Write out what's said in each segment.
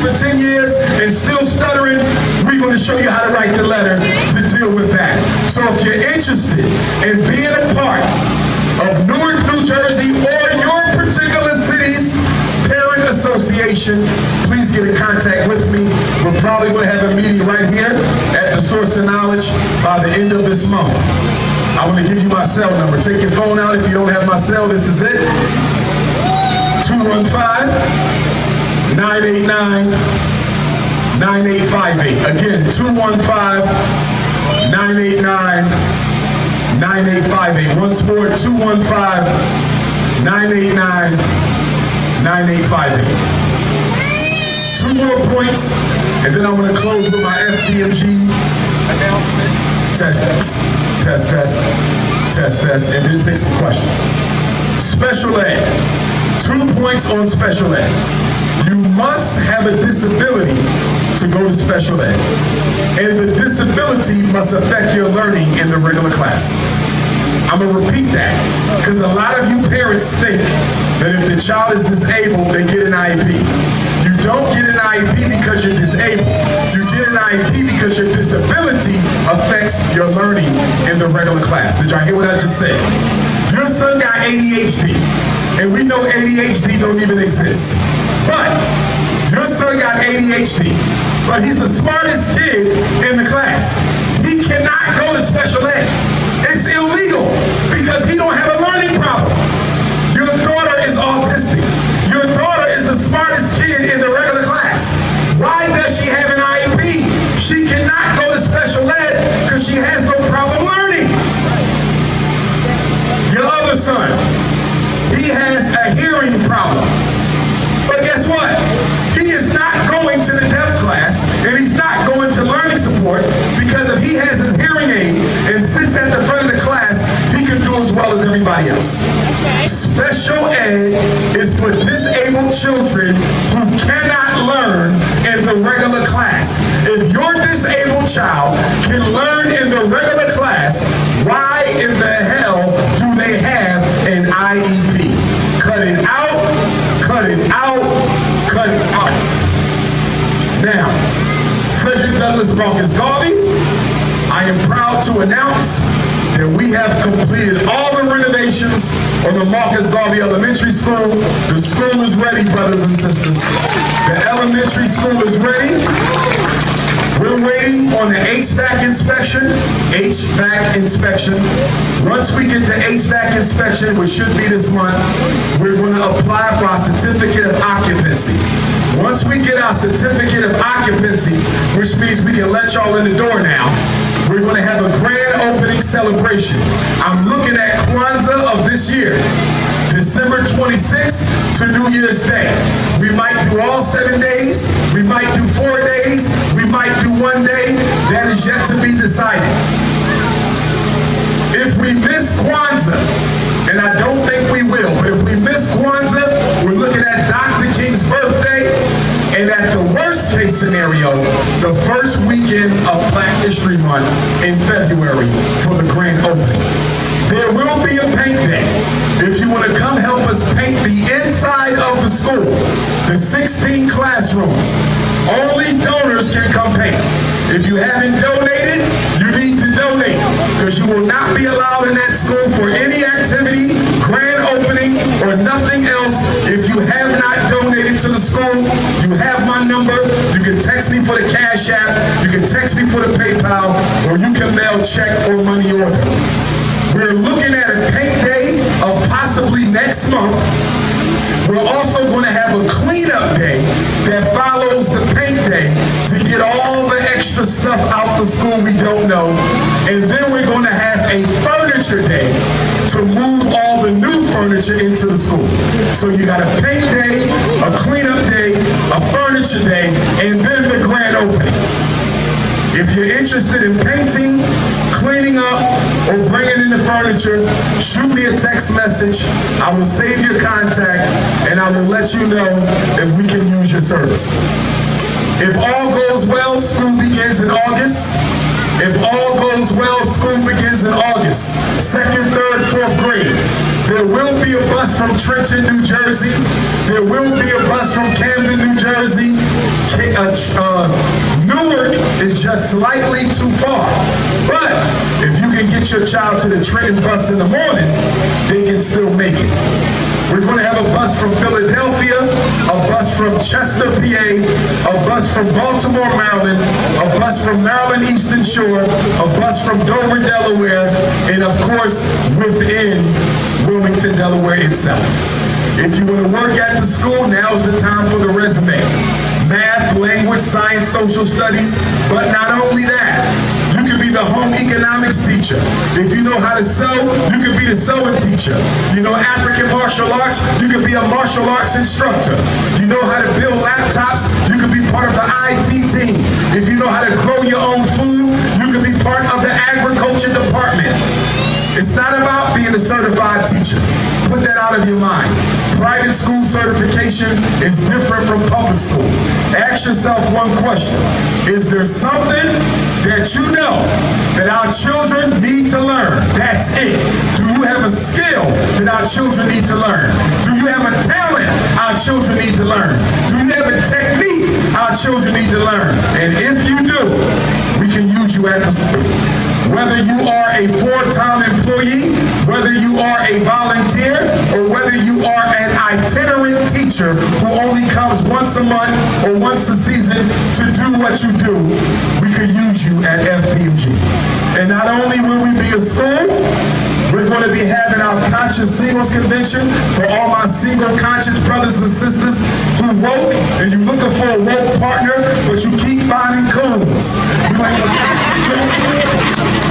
for 10 years and still stuttering, we're going to show you how to write the letter to deal with that. So if you're interested in being a part of Newark, New Jersey, or your particular city's parent association, please get in contact with me. We're probably going to have a meeting right here at the Source of Knowledge by the end of this month. I want to give you my cell number. Take your phone out if you don't have my cell. This is it. 215-989-9858. Again, 215-989-9858. Once more, 215-989-9858. Two more points, and then I'm going to close with my FDMG announcement. Test, and then take some questions. Special ed. 2 points on special ed. You must have a disability to go to special ed. And the disability must affect your learning in the regular class. I'm going to repeat that, because a lot of you parents think that if the child is disabled, they get an IEP. You don't get an IEP because you're disabled. You get an IEP because your disability affects your learning in the regular class. Did y'all hear what I just said? Your son got ADHD, and we know ADHD don't even exist. But your son got ADHD, but he's the smartest kid in the class. He cannot go to special ed. It's illegal because he don't have a learning problem. Your daughter is autistic. Your daughter is the smartest kid in the regular class. Why does she have an IEP? She cannot go to special ed because she has no problem learning. Your other son, he has a hearing problem. But guess what? He is not going to the deaf class, and he's not going to learning support, because if he has his hearing aid and sits at the front of the class, he can do as well as everybody else. Okay. Special ed is for disabled children who cannot learn in the regular class. If your disabled child can learn in the regular class, why in the hell do they have an IEP? Cut it out, cut it out, cut it out. Now, Frederick Douglass Marcus Garvey, I am proud to announce that we have completed all the renovations on the Marcus Garvey Elementary School. The school is ready, brothers and sisters. The elementary school is ready. We're waiting on the HVAC inspection. Once we get the HVAC inspection, which should be this month, we're going to apply for our certificate of occupancy. Once we get our certificate of occupancy, which means we can let y'all in the door now, we're going to have a grand opening celebration. I'm looking at Kwanzaa of this year, December 26th to New Year's Day. We might do all 7 days, we might do 4 days, we might do 1 day. That is yet to be decided. If we miss Kwanzaa, and I don't think we will, but if we miss Kwanzaa, we're looking at Dr. King's birthday, and at the worst case scenario, the first weekend of Black History Month in February for the grand opening. There will be a paint day. If you want to come help us paint the inside of the school, the 16 classrooms, only donors can come paint. If you haven't donated, you need to donate, because you will not be allowed in that school for any activity, grand opening, or nothing else if you have not donated to the school. You have my number. You can text me for the Cash App, you can text me for the PayPal, or you can mail check or money order. We're looking at a paint day of possibly next month. We're also going to have a cleanup day that follows the paint day to get all the extra stuff out the school we don't know. And then we're going to have a furniture day to move all the new furniture into the school. So you got a paint day, a cleanup day, a furniture day, and then the grand opening. If you're interested in painting, cleaning up, or bringing in the furniture, shoot me a text message. I will save your contact, and I will let you know if we can use your service. If all goes well, school begins in August. If all goes well, school begins in August. 2nd, 3rd, 4th grade. There will be a bus from Trenton, New Jersey. There will be a bus from Camden, New Jersey. slightly too far. But if you can get your child to the Trenton bus in the morning, they can still make it. We're going to have a bus from Philadelphia, a bus from Chester, PA, a bus from Baltimore, Maryland, a bus from Maryland Eastern Shore, a bus from Dover, Delaware, and of course within Wilmington, Delaware itself. If you want to work at the school, now's the time for the resume. Math, language, science, social studies, but not only that. You can be the home economics teacher. If you know how to sew, you can be the sewing teacher. You know African martial arts, you can be a martial arts instructor. You know how to build laptops, you can be part of the IT team. If you know how to grow your own food, you can be part of the agriculture department. It's not about being a certified teacher. Put that out of your mind. Private school certification is different from public school. Ask yourself one question. Is there something that you know that our children need to learn? That's it. Do you have a skill that our children need to learn? Do you have a talent our children need to learn? Do you have a technique our children need to learn? And if you do, we can use you at the school. Whether you are a full-time employee, whether you are a volunteer, or whether you are an itinerant teacher who only comes once a month or once a season to do what you do, we could use you at FDMG. And not only will we be a school, we're going to be having our Conscious Singles Convention for all my single conscious brothers and sisters who woke, and you're looking for a woke partner, but you keep finding coons.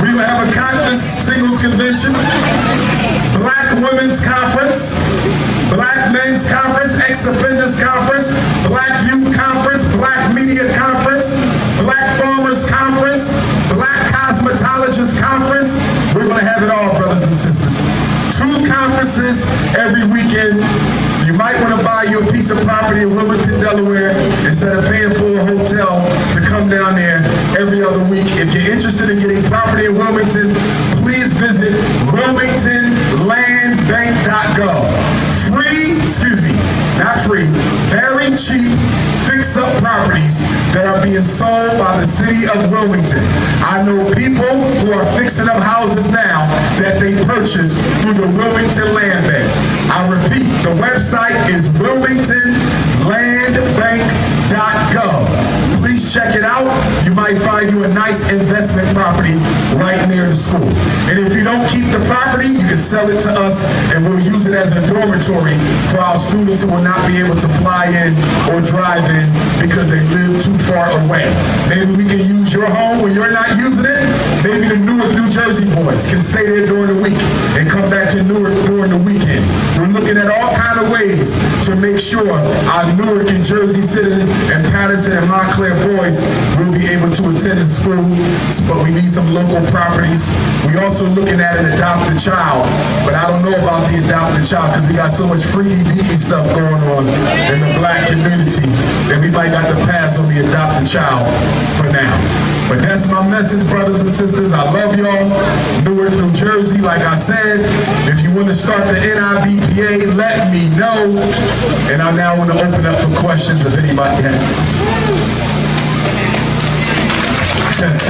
We will have a Conscious Singles Convention, Black Women's Conference, Black Men's Conference, Ex-Offenders Conference, Black Youth Conference, Black Media Conference, Black Farmers Conference, Black Cosmetologists Conference. We're going to have it all, brothers and sisters. 2 conferences every weekend. You might want to buy you a piece of property in Wilmington, Delaware, instead of paying for a hotel to come down there every other week. If you're interested in getting property in Wilmington, please visit wilmingtonlandbank.gov. Very cheap, fix-up properties that are being sold by the city of Wilmington. I know people who are fixing up houses now that they purchased through the Wilmington Land Bank. I repeat, the website is wilmingtonlandbank.gov. Please check it out. You might find you a nice investment property right near the school. And if you don't keep the property, you can sell it to us and we'll use it as a dormitory for our students who will not be able to fly in or drive in because they live too far away. Maybe we can use your home when you're not using it. Maybe the Newark, New Jersey boys can stay there during the week and come back to Newark during the weekend. We're looking at all kinds of ways to make sure our Newark and Jersey City and Patterson and Montclair boys will be able to attend the school, but we need some local properties. We also looking at an adopted child, but I don't know about the adopted child because we got so much freaky deaky stuff going on in the Black community that we might got to pass on the adopted child for now. But that's my message, brothers and sisters. I love y'all. Newark, New Jersey, like I said, if you want to start the NIBPA, let me know. And I now want to open up for questions if anybody has. Test.